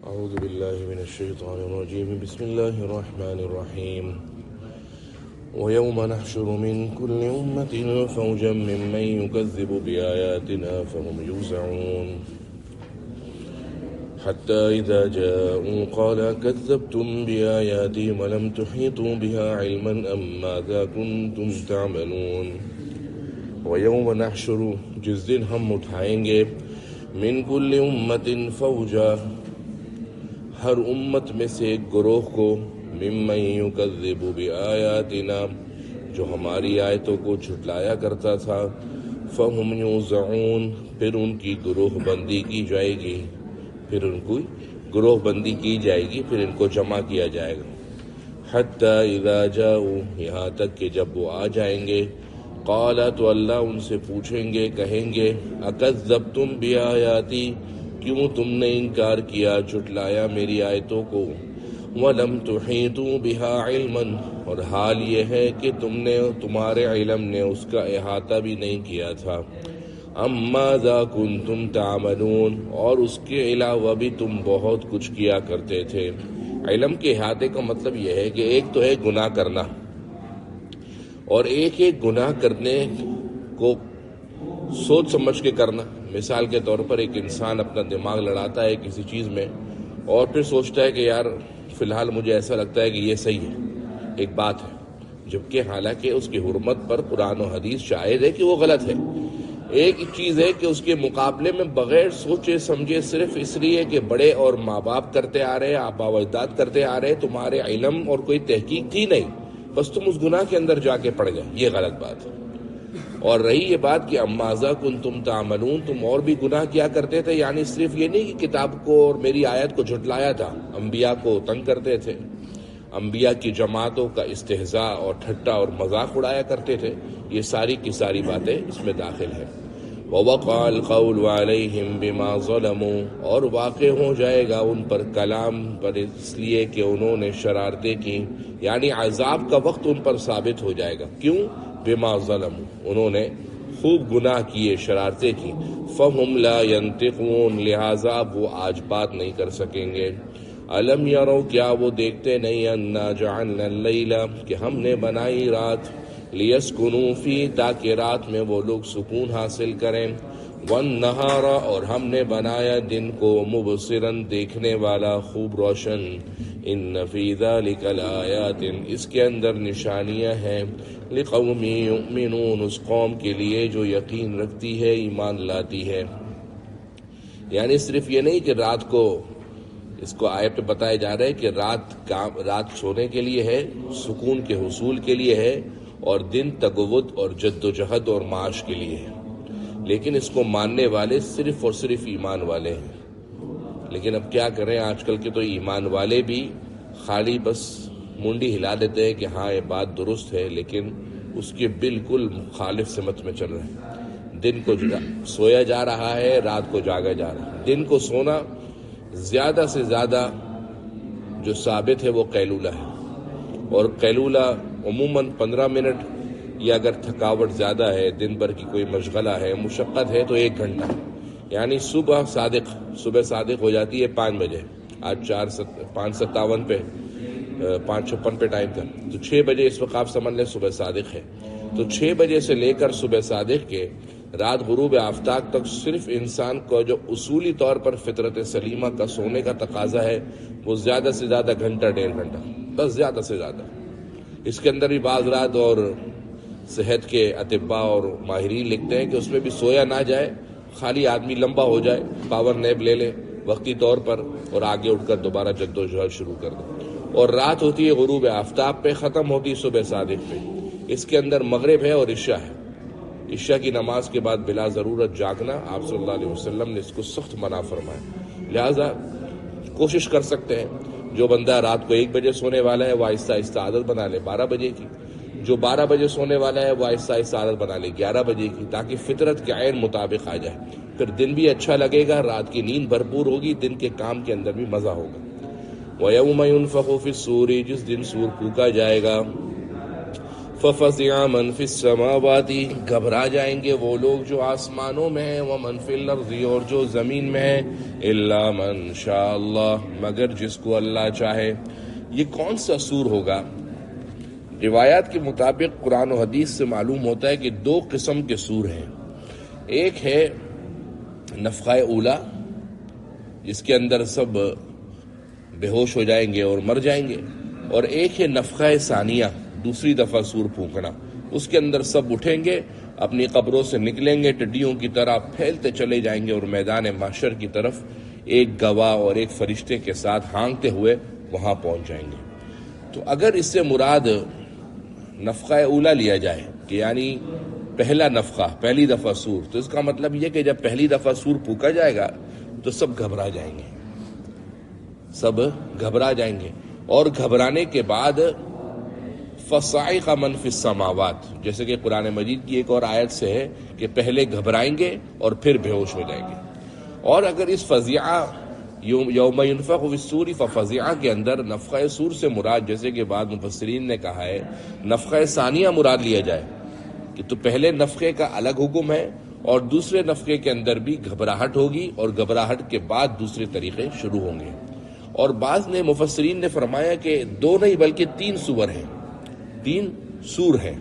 أعوذ بالله من الشيطان الرجيم بسم الله الرحمن الرحيم ويوم نحشر من كل أمة فوجا ممن يكذب بآياتنا فهم يوزعون حتى إذا جاءوا قال كذبتم بآياتي ولم تحيطوا بها علما أم ماذا كنتم تعملون ويوم نحشر جس دن ہم اٹھائیں گے من كل أمة فوجا ہر امت میں سے ایک گروہ کو ممن یکذب بآیاتنا جو ہماری آیتوں کو جھٹلایا کرتا تھا فہم یوزعون پھر ان کی گروہ بندی کی جائے گی پھر ان کو جمع کیا جائے گا حتی اذا جاؤ یہاں تک کہ جب وہ آ جائیں گے قال تو اللہ ان سے پوچھیں گے کہیں گے اکذبتم بآیاتی کیوں تم نے انکار کیا جھٹلایا میری آیتوں کو وَلَمْ تُحِيطُوا بِهَا عِلْمًا اور حال یہ ہے کہ تمہارے علم نے اس کا احاطہ بھی نہیں کیا تھا أَمْ مَاذَا كُنْتُمْ تَعْمَلُونَ اور اس کے علاوہ بھی تم بہت کچھ کیا کرتے تھے علم کے احاطے کا مطلب یہ ہے کہ ایک تو ہے گناہ کرنا اور ایک گناہ کرنے کو سوچ سمجھ کے کرنا مثال کے طور پر ایک انسان اپنا دماغ لڑاتا ہے کسی چیز میں اور پھر سوچتا ہے کہ یار فی الحال مجھے ایسا لگتا ہے کہ یہ صحیح ہے ایک بات ہے جبکہ حالانکہ اس کی حرمت پر قرآن و حدیث شاہد ہے کہ وہ غلط ہے ایک چیز ہے کہ اس کے مقابلے میں بغیر سوچے سمجھے صرف اس لیے کہ بڑے اور ماں باپ کرتے آ رہے آبا و اجداد کرتے آ رہے تمہارے علم اور کوئی تحقیق تھی نہیں بس تم اس گناہ کے اندر جا کے پڑ گئے یہ غلط بات ہے اور رہی یہ بات کہ امازا کنتم تعملون تم اور بھی گناہ کیا کرتے تھے یعنی صرف یہ نہیں کہ کتاب کو اور میری آیت کو جھٹلایا تھا انبیاء کو تنگ کرتے تھے انبیاء کی جماعتوں کا استہزاء اور ٹھٹا اور مذاق اڑایا کرتے تھے یہ ساری کی ساری باتیں اس میں داخل ہیں وَوَقَعَ الْقَوْلُ عَلَيْهِمْ بِمَا ظَلَمُوا اور واقع ہو جائے گا ان پر کلام پر اس لیے کہ انہوں نے شرارتیں کی یعنی عذاب کا وقت ان پر ثابت ہو جائے گا کیوں بما ظلموا انہوں نے خوب گناہ کیے شرارتیں کی فہم لا ینطقون لہذا وہ آج بات نہیں کر سکیں گے الم یرو کیا وہ دیکھتے نہیں انا جعلنا اللیل کہ ہم نے بنائی رات لیسکنوا فی تاکہ رات میں وہ لوگ سکون حاصل کریں والنہار اور ہم نے بنایا دن کو مبصرا دیکھنے والا خوب روشن ان فی ذلک لآیات اس کے اندر نشانیاں ہیں لقوم یؤمنون اس قوم کے لیے جو یقین رکھتی ہے ایمان لاتی ہے یعنی صرف یہ نہیں کہ رات کو اس کو آیت پہ بتایا جا رہا ہے کہ رات سونے کے لیے ہے سکون کے حصول کے لیے ہے اور دن تقوت اور جد و جہد اور معاش کے لیے ہے لیکن اس کو ماننے والے صرف اور صرف ایمان والے ہیں لیکن اب کیا کریں آج کل کے تو ایمان والے بھی خالی بس منڈی ہلا دیتے ہیں کہ ہاں یہ بات درست ہے لیکن اس کے بالکل مخالف سمت میں چل رہے ہیں دن کو سویا جا رہا ہے رات کو جاگا جا رہا ہے دن کو سونا زیادہ سے زیادہ جو ثابت ہے وہ قیلولہ ہے اور قیلولہ عموماً 15 منٹ یا اگر تھکاوٹ زیادہ ہے دن بھر کی کوئی مشغلہ ہے مشقت ہے تو 1 گھنٹہ یعنی صبح صادق ہو جاتی ہے 5 بجے آج 5:57 پہ 5:56 پہ ٹائم تھا تو 6 بجے اس وقت آپ سمجھ لیں صبح صادق ہے تو 6 بجے سے لے کر صبح صادق کے رات غروب آفتاب تک صرف انسان کو جو اصولی طور پر فطرت سلیمہ کا سونے کا تقاضا ہے وہ زیادہ سے زیادہ گھنٹہ 1.5 گھنٹہ بس زیادہ سے زیادہ اس کے اندر بھی بعض رات اور صحت کے اطباء اور ماہرین لکھتے ہیں کہ اس میں بھی سویا نہ جائے خالی آدمی لمبا ہو جائے پاور نیپ لے لے وقتی طور پر اور آگے اٹھ کر دوبارہ جد و جہد شروع کر دے اور رات ہوتی ہے غروب آفتاب پہ ختم ہوتی ہے صبح صادق پہ اس کے اندر مغرب ہے اور عشاء ہے عشاء کی نماز کے بعد بلا ضرورت جاگنا آپ صلی اللہ علیہ وسلم نے اس کو سخت منع فرمایا لہٰذا کوشش کر سکتے ہیں جو بندہ رات کو 1 بجے سونے والا ہے وہ آہستہ آہستہ عادت بنا لے 12 بجے کی جو 12 بجے سونے والا ہے وہ آہستہ آہستہ عادت بنا لے 11 بجے کی تاکہ فطرت کے عین مطابق آ جائے پھر دن بھی اچھا لگے گا رات کی نیند بھرپور ہوگی دن کے کام کے اندر بھی مزہ ہوگا وَيَوْمَ يُنْفَخُ فِي الصُّورِ جس دن سور پھونکا جائے گا فَفَزِعَ مَن فِي السَّمَاوَاتِ گھبرا جائیں گے وہ لوگ جو آسمانوں میں ہیں، وَمَن فِي الْأَرْضِ اور جو زمین میں ہیں، إِلَّا مَن شَاءَ اللَّهُ مگر جس کو اللہ چاہے۔ یہ کون سا سور ہوگا؟ روایات کے مطابق قرآن و حدیث سے معلوم ہوتا ہے کہ دو قسم کے سور ہیں۔ ایک ہے نفخہ اولا، جس کے اندر سب بے ہوش ہو جائیں گے اور مر جائیں گے، اور ایک ہے نفخہ ثانیہ، دوسری دفعہ سور پھونکنا۔ اس کے اندر سب اٹھیں گے، اپنی قبروں سے نکلیں گے، ٹڈیوں کی طرح پھیلتے چلے جائیں گے اور میدان محشر کی طرف ایک گواہ اور ایک فرشتے کے ساتھ ہانکتے ہوئے وہاں پہنچ جائیں گے۔ تو اگر اس سے مراد نفخہ اولا لیا جائے کہ یعنی پہلا نفخہ، پہلی دفعہ سور، تو اس کا مطلب یہ کہ جب پہلی دفعہ سور پھونکا جائے گا تو سب گھبرا جائیں گے، سب گھبرا جائیں گے، اور گھبرانے کے بعد فَصَعِقَ مَن فِي السَّمَاوَاتِ جیسے کہ قرآن مجید کی ایک اور آیت سے ہے کہ پہلے گھبرائیں گے اور پھر بے ہوش ہو جائیں گے۔ اور اگر اس فزیعہ یوم ينفخ فی الصور ففزع کے اندر نفخہ سور سے مراد، جیسے کہ بعض مفسرین نے کہا ہے، نفخہ ثانیہ مراد لیا جائے کہ تو پہلے نفخے کا الگ حکم ہے اور دوسرے نفخے کے اندر بھی گھبراہٹ ہوگی، اور گھبراہٹ کے بعد دوسرے طریقے شروع ہوں گے۔ اور بعض نے مفسرین نے فرمایا کہ دو نہیں بلکہ تین سور ہیں، تین سور ہیں،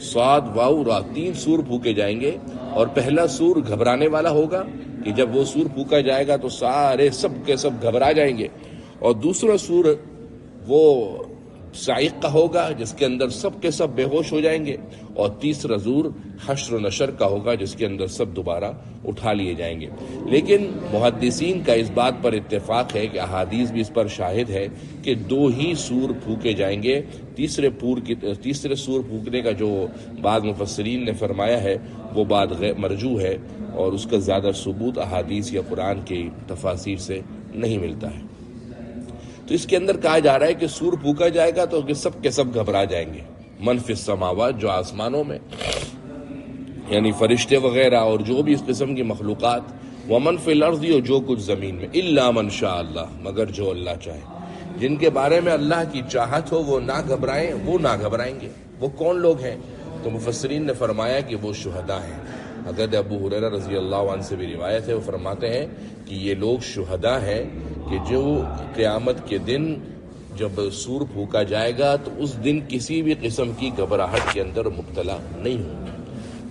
صاد واو را، تین سور پھونکے جائیں گے، اور پہلا سور گھبرانے والا ہوگا کہ جب وہ سور پھونکا جائے گا تو سارے سب کے سب گھبرا جائیں گے، اور دوسرا سور وہ صاعق کا ہوگا جس کے اندر سب کے سب بے ہوش ہو جائیں گے، اور تیسرا زور حشر و نشر کا ہوگا جس کے اندر سب دوبارہ اٹھا لیے جائیں گے۔ لیکن محدثین کا اس بات پر اتفاق ہے کہ احادیث بھی اس پر شاہد ہے کہ دو ہی سور پھونکے جائیں گے۔ تیسرے سور پھونکنے کا جو بعض مفسرین نے فرمایا ہے وہ بات مرجوح ہے، اور اس کا زیادہ ثبوت احادیث یا قرآن کی تفاسیر سے نہیں ملتا ہے۔ تو اس کے اندر کہا جا رہا ہے کہ سور پھونکا جائے گا تو سب کے سب گھبرا جائیں گے، من فی السماوات جو آسمانوں میں یعنی فرشتے وغیرہ اور جو بھی اس قسم کی مخلوقات، ومن فی الارض اور جو کچھ زمین میں، الا من شاء اللہ مگر جو اللہ چاہے۔ جن کے بارے میں اللہ کی چاہت ہو وہ نہ گھبرائیں، وہ نہ گھبرائیں گے۔ وہ کون لوگ ہیں؟ تو مفسرین نے فرمایا کہ وہ شہداء ہیں۔ حضرت ابو ہریرہ رضی اللہ عنہ سے بھی روایت ہے، وہ فرماتے ہیں کہ یہ لوگ شہداء ہیں کہ جو قیامت کے دن جب سور پھونکا جائے گا تو اس دن کسی بھی قسم کی گھبراہٹ کے اندر مبتلا نہیں ہوں گے۔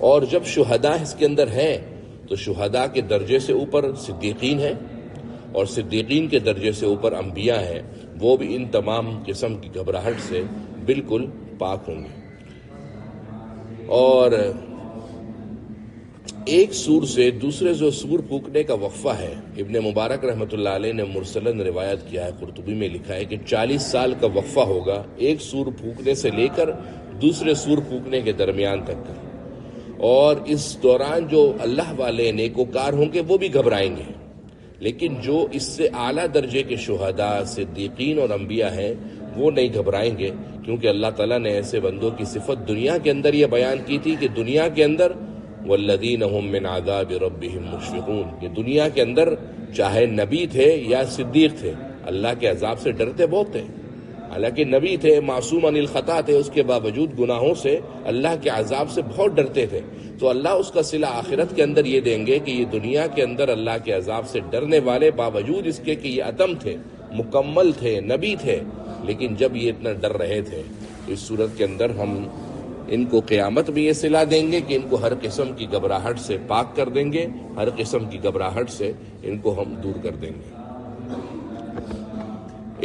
اور جب شہداء اس کے اندر ہیں تو شہداء کے درجے سے اوپر صدیقین ہیں، اور صدیقین کے درجے سے اوپر انبیاء ہیں، وہ بھی ان تمام قسم کی گھبراہٹ سے بالکل پاک ہوں گے۔ اور ایک سور سے دوسرے جو سور پھونکنے کا وقفہ ہے، ابن مبارک رحمۃ اللہ علیہ نے مرسلن روایت کیا ہے، قرطبی میں لکھا ہے کہ 40 سال کا وقفہ ہوگا ایک سور پھونکنے سے لے کر دوسرے سور پھونکنے کے درمیان تک کا، اور اس دوران جو اللہ والے نیکوکار ہوں گے وہ بھی گھبرائیں گے، لیکن جو اس سے اعلیٰ درجے کے شہداء، صدیقین اور انبیاء ہیں وہ نہیں گھبرائیں گے، کیونکہ اللہ تعالیٰ نے ایسے بندوں کی صفت دنیا کے اندر یہ بیان کی تھی کہ دنیا کے اندر والذین هم من عذاب ربهم مشفقون، کہ دنیا کے اندر چاہے نبی تھے یا صدیق تھے اللہ کے عذاب سے ڈرتے بہت تھے، حالانکہ نبی تھے، معصوم عن الخطا تھے، اس کے باوجود گناہوں سے اللہ کے عذاب سے بہت ڈرتے تھے۔ تو اللہ اس کا صلہ آخرت کے اندر یہ دیں گے کہ یہ دنیا کے اندر اللہ کے عذاب سے ڈرنے والے باوجود اس کے کہ یہ اتم تھے، مکمل تھے، نبی تھے، لیکن جب یہ اتنا ڈر رہے تھے تو اس صورت کے اندر ہم ان کو قیامت میں یہ صلہ دیں گے کہ ان کو ہر قسم کی گھبراہٹ سے پاک کر دیں گے، ہر قسم کی گھبراہٹ سے ان کو ہم دور کر دیں گے۔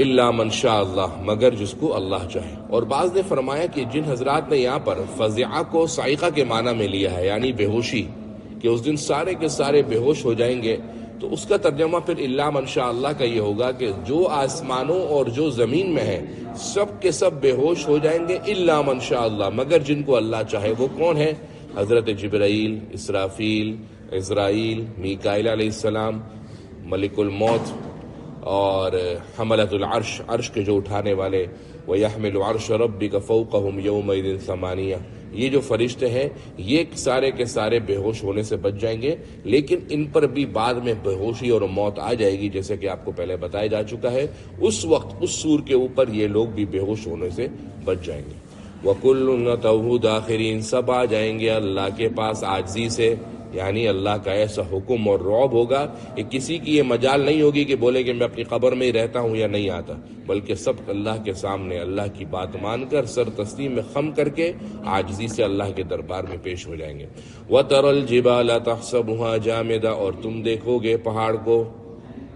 الا من شاء اللہ مگر جس کو اللہ چاہے۔ اور بعض نے فرمایا کہ جن حضرات نے یہاں پر فزعہ کو صاعقہ کے معنی میں لیا ہے، یعنی بے ہوشی، کہ اس دن سارے کے سارے بے ہوش ہو جائیں گے، تو اس کا ترجمہ پھر الا من شاء اللہ کا یہ ہوگا کہ جو آسمانوں اور جو زمین میں ہے سب کے سب بے ہوش ہو جائیں گے، الا من شاء اللہ مگر جن کو اللہ چاہے۔ وہ کون ہے؟ حضرت جبرائیل، اسرافیل، عزرائیل، میکائیل علیہ السلام، ملک الموت، اور حملۃ العرش، عرش کے جو اٹھانے والے، وَيَحْمِلُ عَرْشَ رَبِّكَ فَوْقَهُمْ يَوْمَئِذٍ ثَمَانِيَةٌ، یہ جو فرشتے ہیں یہ سارے کے سارے بے ہوش ہونے سے بچ جائیں گے، لیکن ان پر بھی بعد میں بے ہوشی اور موت آ جائے گی، جیسے کہ آپ کو پہلے بتایا جا چکا ہے۔ اس وقت اس سور کے اوپر یہ لوگ بھی بے ہوش ہونے سے بچ جائیں گے۔ وَكُلٌّ أَتَوْهُ دَاخِرِينَ، سب آ جائیں گے اللہ کے پاس عاجزی سے، یعنی اللہ کا ایسا حکم اور رعب ہوگا کہ کسی کی یہ مجال نہیں ہوگی کہ بولے کہ میں اپنی قبر میں ہی رہتا ہوں یا نہیں آتا، بلکہ سب اللہ کے سامنے اللہ کی بات مان کر سر تسلیم میں خم کر کے عاجزی سے اللہ کے دربار میں پیش ہو جائیں گے۔ وَتَرَى الْجِبَالَ تَحْسَبُهَا جَامِدَةً، اور تم دیکھو گے پہاڑ کو،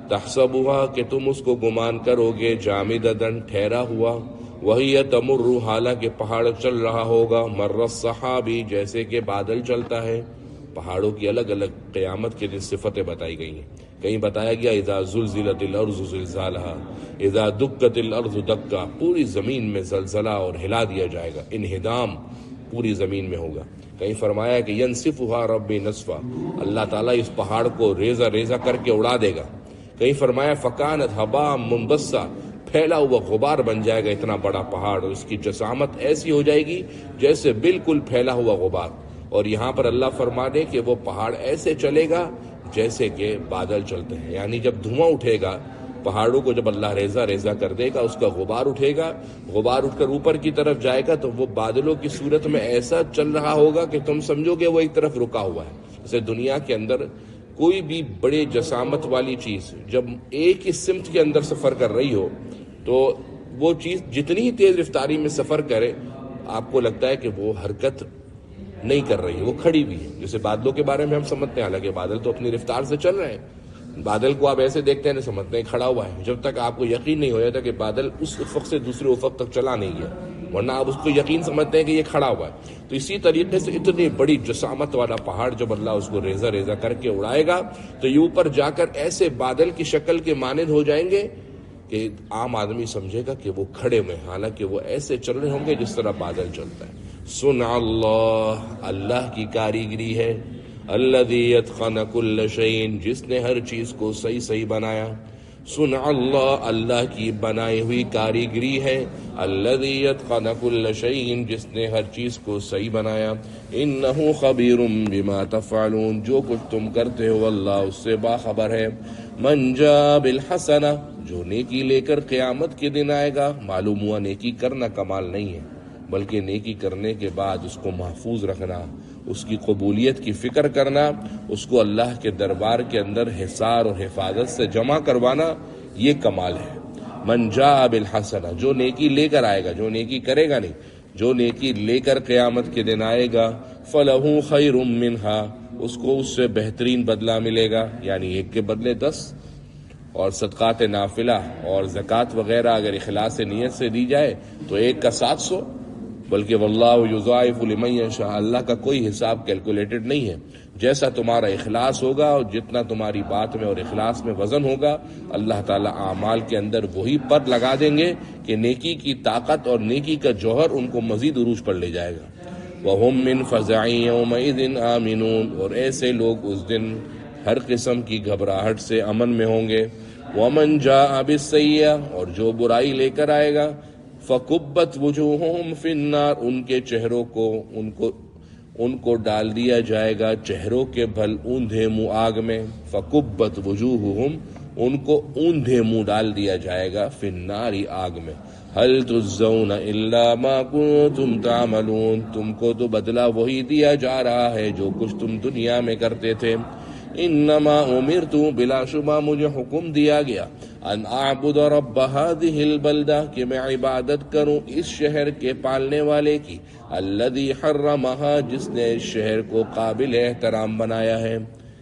تحسبها کہ تم اس کو گمان کرو گے، جامدۃ ٹھہرا ہوا، وہی تمر حالانکہ پہاڑ چل رہا ہوگا، مر السحابی جیسے کہ بادل چلتا ہے۔ پہاڑوں کی الگ الگ قیامت کے دن صفتیں بتائی گئی ہیں، کہیں بتایا گیا اذا زلزلت الارض زلزالها، اذا دکت الارض دکا، پوری زمین میں زلزلہ اور ہلا دیا جائے گا، انہدام پوری زمین میں ہوگا۔ کہیں فرمایا کہ ینسفها ربی نسفا، اللہ تعالیٰ اس پہاڑ کو ریزہ ریزہ کر کے اڑا دے گا۔ کہیں فرمایا فکانت ہباء منبثا، پھیلا ہوا غبار بن جائے گا اتنا بڑا پہاڑ، اور اس کی جسامت ایسی ہو جائے گی جیسے بالکل پھیلا ہوا غبار۔ اور یہاں پر اللہ فرما دے کہ وہ پہاڑ ایسے چلے گا جیسے کہ بادل چلتے ہیں، یعنی جب دھواں اٹھے گا پہاڑوں کو، جب اللہ ریزہ ریزہ کر دے گا، اس کا غبار اٹھے گا، غبار اٹھ کر اوپر کی طرف جائے گا تو وہ بادلوں کی صورت میں ایسا چل رہا ہوگا کہ تم سمجھو گے وہ ایک طرف رکا ہوا ہے۔ جیسے دنیا کے اندر کوئی بھی بڑے جسامت والی چیز جب ایک ہی سمت کے اندر سفر کر رہی ہو تو وہ چیز جتنی ہی تیز رفتاری میں سفر کرے آپ کو لگتا ہے کہ وہ حرکت نہیں کر رہی ہے، وہ کھڑی بھی ہے۔ جیسے بادلوں کے بارے میں ہم سمجھتے ہیں، حالانکہ بادل تو اپنی رفتار سے چل رہے ہیں، بادل کو آپ ایسے دیکھتے ہیں نہیں سمجھتے ہیں کھڑا ہوا ہے، جب تک آپ کو یقین نہیں ہو جاتا کہ بادل اس افق سے دوسرے افق تک چلا نہیں گیا، ورنہ آپ اس کو یقین سمجھتے ہیں کہ یہ کھڑا ہوا ہے۔ تو اسی طریقے سے اتنی بڑی جسامت والا پہاڑ جب اللہ اس کو ریزہ ریزہ کر کے اڑائے گا تو یہ اوپر جا کر ایسے بادل کی شکل کے مانند ہو جائیں گے کہ عام آدمی سمجھے گا کہ وہ کھڑے ہوئے، حالانکہ وہ ایسے چل رہے ہوں گے جس طرح بادل چلتا ہے۔ صنع اللہ، اللہ کی کاریگری ہے، الذی یتقن کل شیء، جس نے ہر چیز کو صحیح صحیح بنایا۔ صنع اللہ، اللہ کی بنائی ہوئی کاریگری ہے، الذی یتقن کل شیء، جس نے ہر چیز کو صحیح بنایا۔ انہ خبیر بما تفعلون، جو کچھ تم کرتے ہو اللہ اس سے باخبر ہے۔ من جاء بالحسنہ، جو نیکی لے کر قیامت کے دن آئے گا۔ معلوم ہوا نیکی کرنا کمال نہیں ہے، بلکہ نیکی کرنے کے بعد اس کو محفوظ رکھنا، اس کی قبولیت کی فکر کرنا، اس کو اللہ کے دربار کے اندر حصار اور حفاظت سے جمع کروانا، یہ کمال ہے۔ من جاء بالحسنہ، جو نیکی لے کر آئے گا، جو نیکی کرے گا نہیں، جو نیکی لے کر قیامت کے دن آئے گا، فلہ خیر منہا، اس کو اس سے بہترین بدلہ ملے گا، یعنی ایک کے بدلے 10۔ اور صدقات نافلہ اور زکوٰۃ وغیرہ اگر اخلاص نیت سے دی جائے تو ایک کا 700، بلکہ واللہ یضاعف لمن یشاء، اللہ کا کوئی حساب کیلکولیٹڈ نہیں ہے۔ جیسا تمہارا اخلاص ہوگا اور جتنا تمہاری بات میں اور اخلاص میں وزن ہوگا، اللہ تعالیٰ اعمال کے اندر وہی پر لگا دیں گے کہ نیکی کی طاقت اور نیکی کا جوہر ان کو مزید عروج پر لے جائے گا۔ وَهُم مِّن فَزَعٍ يَوْمَئِذٍ آمِنُونَ، اور ایسے لوگ اس دن ہر قسم کی گھبراہٹ سے امن میں ہوں گے۔ وَمَن جَاءَ بِالسَّيِّئَةِ، اور جو برائی لے کر آئے گا، فَكُبَّتْ وُجُوهُهُمْ فِي النَّارِ، ان کے چہروں کو ان کو ڈال دیا جائے گا چہروں کے بھل اوندھے منہ آگ میں۔ فَكُبَّتْ وُجُوهُهُمْ، ان کو اوندھے منہ ڈال دیا جائے گا، فِي النَّارِ آگ میں۔ هَلْ تُجْزَوْنَ إِلَّا مَا كُنتُمْ تَعْمَلُونَ، تم کو تو بدلہ وہی دیا جا رہا ہے جو کچھ تم دنیا میں کرتے تھے۔ انما امرت، بلا شبہ مجھے حکم دیا گیا، ان اعبد رب هذه البلدہ، کہ میں عبادت کروں اس شہر کے پالنے والے کی، الذي حرمها، جس نے اس شہر کو قابل احترام بنایا ہے۔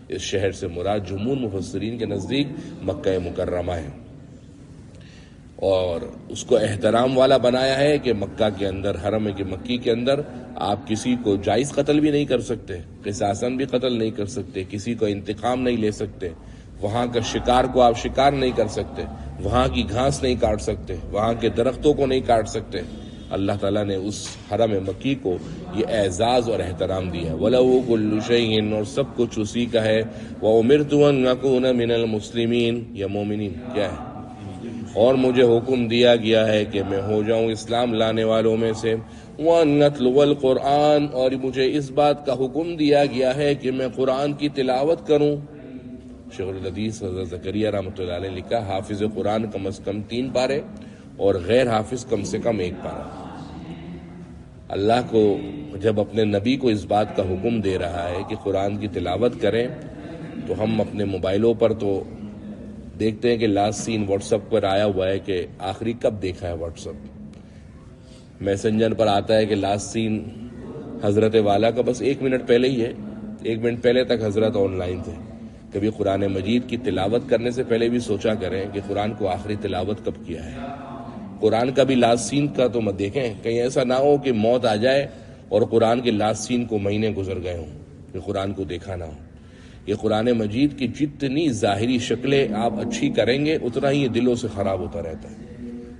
اس شہر سے مراد جمہور مفسرین کے نزدیک مکہ مکرمہ ہے، اور اس کو احترام والا بنایا ہے کہ مکہ کے اندر، حرم کی مکی کے اندر آپ کسی کو جائز قتل بھی نہیں کر سکتے، قصاصاً بھی قتل نہیں کر سکتے، کسی کو انتقام نہیں لے سکتے، وہاں کا شکار کو آپ شکار نہیں کر سکتے، وہاں کی گھاس نہیں کاٹ سکتے، وہاں کے درختوں کو نہیں کاٹ سکتے۔ اللہ تعالیٰ نے اس حرم مکی کو یہ اعزاز اور احترام دیا ہے۔ وَلَهُ كُلُّ شَيْءٍ، اور سب کچھ اسی کا ہے۔ وَأُمِرْتُ أَنْ أَكُونَ مِنَ الْمُسْلِمِينَ، یا مومنین کیا ہے، اور مجھے حکم دیا گیا ہے کہ میں ہو جاؤں اسلام لانے والوں میں سے۔ وَأَنْ أَتْلُوَ الْقُرْآنَ، اور مجھے اس بات کا حکم دیا گیا ہے کہ میں قرآن کی تلاوت کروں۔ شیخ الحدیث حضرت زکریا رحمۃ اللہ علیہ لکھا، حافظ قرآن کم از کم 3 پارے اور غیر حافظ کم سے کم 1 پارہ۔ اللہ کو جب اپنے نبی کو اس بات کا حکم دے رہا ہے کہ قرآن کی تلاوت کریں، تو ہم اپنے موبائلوں پر تو دیکھتے ہیں کہ لاسٹ سین واٹس ایپ پر آیا ہوا ہے کہ آخری کب دیکھا ہے واٹس ایپ، میسنجر پر آتا ہے کہ لاسٹ سین حضرت والا کا بس 1 منٹ پہلے ہی ہے، 1 منٹ پہلے تک حضرت آن لائن تھے۔ کبھی قرآن مجید کی تلاوت کرنے سے پہلے بھی سوچا کریں کہ قرآن کو آخری تلاوت کب کیا ہے۔ قرآن کا بھی لاسٹ سین کا تو مت دیکھیں، کہیں ایسا نہ ہو کہ موت آ جائے اور قرآن کے لاسٹ سین کو مہینے گزر گئے ہوں کہ قرآن کو دیکھا نہ ہو۔ یہ قرآن مجید کی جتنی ظاہری شکلیں آپ اچھی کریں گے اتنا ہی یہ دلوں سے خراب ہوتا رہتا ہے۔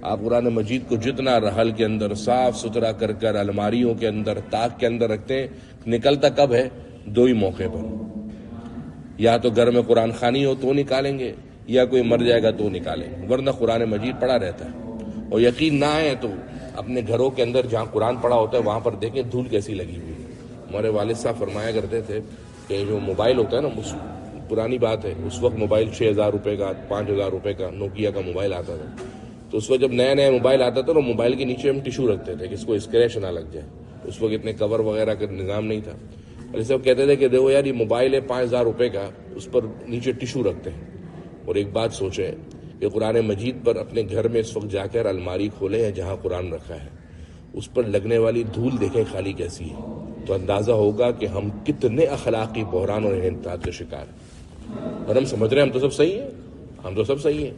آپ قرآن مجید کو جتنا رحل کے اندر صاف ستھرا کر کر الماریوں کے اندر طاق کے اندر رکھتے ہیں، نکلتا کب ہے؟ 2 ہی موقع پر، یا تو گھر میں قرآن خوانی ہو تو نکالیں گے، یا کوئی مر جائے گا تو نکالیں گے، ورنہ قرآن مجید پڑا رہتا ہے۔ اور یقین نہ آئے تو اپنے گھروں کے اندر جہاں قرآن پڑا ہوتا ہے وہاں پر دیکھیں دھول کیسی لگی ہوئی ہے۔ ہمارے والد صاحب فرمایا کرتے تھے کہ جو موبائل ہوتا ہے نا، پرانی بات ہے، اس وقت موبائل 6,000 روپے کا 5,000 روپے کا نوکیا کا موبائل آتا تھا، تو اس وقت جب نیا موبائل آتا تھا تو موبائل کے نیچے ہم ٹیشو رکھتے تھے کہ اس کو اسکریچ نہ لگ جائے۔ اس وقت اتنے کور وغیرہ کا نظام نہیں تھا، علی صاحب کہتے تھے کہ دیکھو یار یہ موبائل ہے 5,000 روپے کا، اس پر نیچے ٹیشو رکھتے ہیں۔ اور ایک بات سوچیں کہ قرآن مجید پر اپنے گھر میں اس وقت جا کر الماری کھولے ہیں جہاں قرآن رکھا ہے، اس پر لگنے والی دھول دیکھیں خالی کیسی ہے، تو اندازہ ہوگا کہ ہم کتنے اخلاقی بحران اور انحطاط کے شکار ہیں۔ اور ہم سمجھ رہے ہیں ہم تو سب صحیح ہیں، ہم تو سب صحیح ہیں۔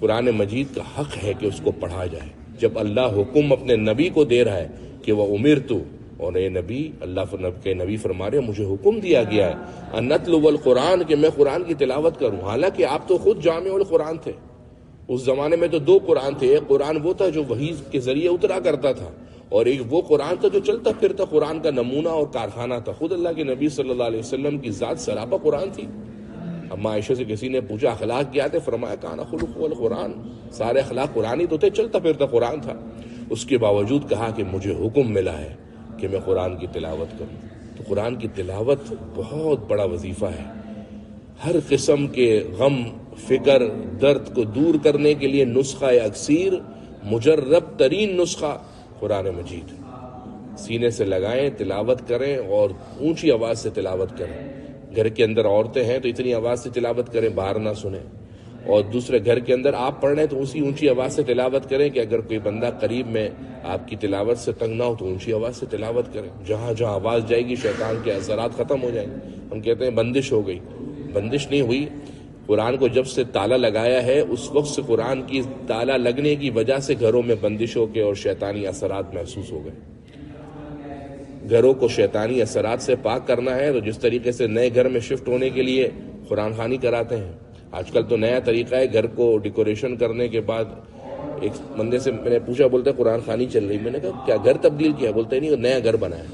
قرآن مجید کا حق ہے کہ اس کو پڑھا جائے۔ جب اللہ حکم اپنے نبی کو دے رہا ہے کہ وہ امرتو، اور اے نبی، اللہ کے نبی فرما رہے ہیں مجھے حکم دیا گیا ہے ان اتلو القرآن، کہ میں قرآن کی تلاوت کروں۔ حالانکہ آپ تو خود جامع القرآن تھے، اس زمانے میں تو 2 قرآن تھے، ایک قرآن وہ تھا جو وحی کے ذریعے اترا کرتا تھا، اور ایک وہ قرآن تھا جو چلتا پھرتا قرآن کا نمونہ اور کارخانہ تھا۔ خود اللہ کے نبی صلی اللہ علیہ وسلم کی ذات سراپا قرآن تھی۔ اما عائشہ سے کسی نے پوچھا اخلاق کیا تھے، فرمایا کانا خلق القرآن، سارے اخلاق قرآنی تو تھے، چلتا پھرتا قرآن تھا۔ اس کے باوجود کہا کہ مجھے حکم ملا ہے کہ میں قرآن کی تلاوت کروں۔ تو قرآن کی تلاوت بہت بڑا وظیفہ ہے۔ ہر قسم کے غم، فکر، درد کو دور کرنے کے لیے نسخہ اکسیر، مجرب ترین نسخہ قرآن مجید۔ سینے سے لگائیں، تلاوت کریں اور اونچی آواز سے تلاوت کریں۔ گھر کے اندر عورتیں ہیں تو اتنی آواز سے تلاوت کریں باہر نہ سنیں، اور دوسرے گھر کے اندر آپ پڑھ رہے ہیں تو اسی اونچی آواز سے تلاوت کریں کہ اگر کوئی بندہ قریب میں آپ کی تلاوت سے تنگ نہ ہو تو اونچی آواز سے تلاوت کریں۔ جہاں جہاں آواز جائے گی شیطان کے اثرات ختم ہو جائیں گے۔ ہم کہتے ہیں بندش ہو گئی، بندش نہیں ہوئی۔ قرآن کو جب سے تالا لگایا ہے اس وقت سے قرآن کی تالا لگنے کی وجہ سے گھروں میں بندشوں کے اور شیطانی اثرات محسوس ہو گئے۔ گھروں کو شیطانی اثرات سے پاک کرنا ہے تو جس طریقے سے نئے گھر میں شفٹ ہونے کے لیے قرآن خوانی کراتے ہیں، آج کل تو نیا طریقہ ہے گھر کو ڈیکوریشن کرنے کے بعد۔ ایک بندے سے میں نے پوچھا، بولتا ہے قرآن خوانی چل رہی، میں نے کہا کیا گھر تبدیل کیا؟ بولتا ہے نہیں، نیا گھر بنایا،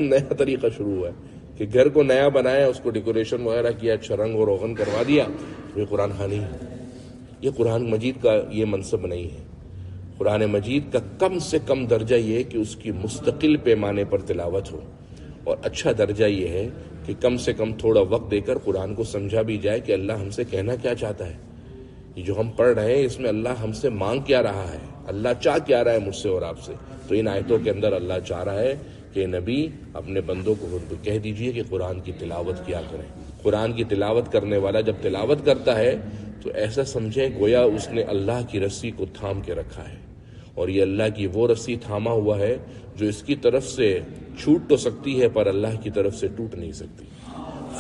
نیا طریقہ شروع ہوا ہے کہ گھر کو نیا بنایا، اس کو ڈیکوریشن وغیرہ کیا، اچھا رنگ اور روغن کروا دیا، یہ قرآن خوانی ہے۔ یہ قرآن مجید کا یہ منصب نہیں ہے۔ قرآن مجید کا کم سے کم درجہ یہ ہے کہ اس کی مستقل پیمانے پر تلاوت ہو، اور اچھا درجہ یہ ہے کہ کم سے کم تھوڑا وقت دے کر قرآن کو سمجھا بھی جائے کہ اللہ ہم سے کہنا کیا چاہتا ہے، یہ جو ہم پڑھ رہے ہیں اس میں اللہ ہم سے مانگ کیا رہا ہے، اللہ چاہ کیا رہا ہے مجھ سے اور آپ سے۔ تو ان آیتوں کے اندر اللہ چاہ رہا ہے کہ نبی اپنے بندوں کو کہہ دیجئے کہ قرآن کی تلاوت کیا کریں۔ قرآن کی تلاوت کرنے والا جب تلاوت کرتا ہے تو ایسا سمجھیں گویا اس نے اللہ کی رسی کو تھام کے رکھا ہے، اور یہ اللہ کی وہ رسی تھاما ہوا ہے جو اس کی طرف سے چھوٹ تو سکتی ہے پر اللہ کی طرف سے ٹوٹ نہیں سکتی۔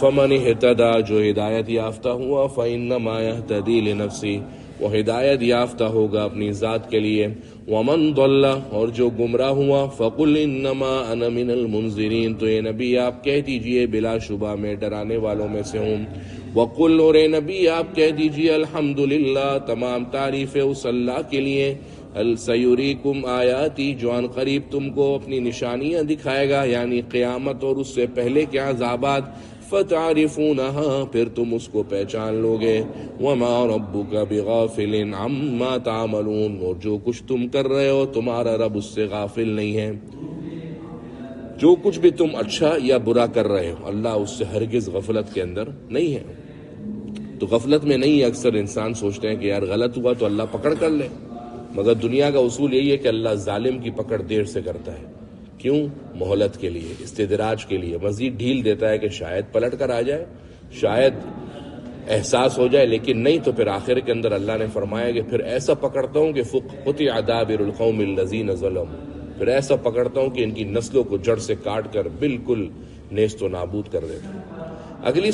فمن اہتدی، جو ہدایت یافتہ ہوا، فإنما يهتدي لنفسه، وہ ہدایت یافتہ ہوگا اپنی ذات کے لیے۔ ومن ضل، اور جو گمراہ ہوا، فقل انما انا من المنذرین، تو اے نبی آپ کہہ دیجئے بلا شبہ میں ڈرانے والوں میں سے ہوں۔ وقل، اور اے نبی آپ کہہ دیجئے الحمدللہ، تمام تعریفیں اس اللہ کے لیے، سیریکم آیاتی، جو ان قریب تم کو اپنی نشانیاں دکھائے گا، یعنی قیامت اور اس سے پہلے کے عذابات، فتعرفونها، پھر تم اس کو پہچان لوگے۔ وما ربک بغافل عما تعملون، اور جو کچھ تم کر رہے ہو تمہارا رب اس سے غافل نہیں ہے۔ جو کچھ بھی تم اچھا یا برا کر رہے ہو اللہ اس سے ہرگز غفلت کے اندر نہیں ہے۔ تو غفلت میں نہیں، اکثر انسان سوچتے ہیں کہ یار غلط ہوا تو اللہ پکڑ کر لے، مگر دنیا کا اصول یہی ہے کہ اللہ ظالم کی پکڑ دیر سے کرتا ہے۔ کیوں؟ مہلت کے لیے، استدراج کے لیے، مزید ڈھیل دیتا ہے کہ شاید پلٹ کر آ جائے، شاید احساس ہو جائے، لیکن نہیں تو پھر آخر کے اندر اللہ نے فرمایا کہ پھر ایسا پکڑتا ہوں کہ قطع دابر القوم الذین ظلموا، پھر ایسا پکڑتا ہوں کہ ان کی نسلوں کو جڑ سے کاٹ کر بالکل نیست و نابود کر دیتا ہوں۔ اگلی